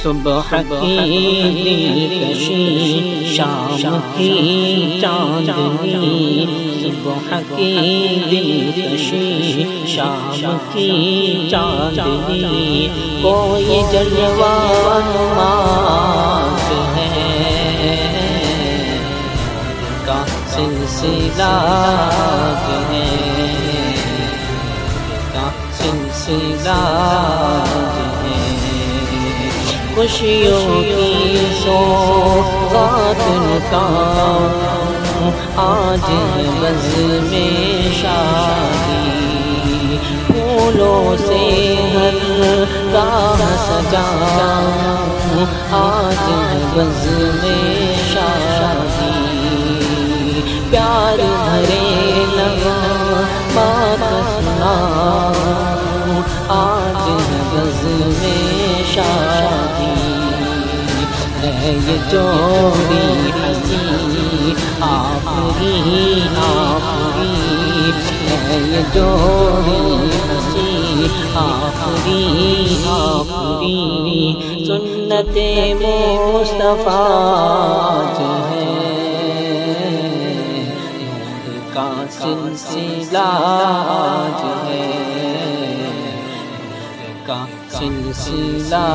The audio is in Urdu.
صبح کی دلکشی شام کی چاندنی، صبح کی دلکشی شام کی چاندنی، کوئی جلوہ نماز ہے کا سلسلہ ہے کا سلسلہ ہے، خوشیوں کی سوغات لوٹاؤں آج ہے بزم شادی، پھولوں سے ہر راہ سجاؤں آج ہے بزم شادی، پیار بھرے نغمات سناؤں آج ہے بزم شادی، ہے یہ جوڑی حسین آفری آفری، ہے یہ جوڑی حسین آفری آفری، سنت مصطفیٰ جو ہے نور کا سلسلہ جو ہے نور کا سلسلہ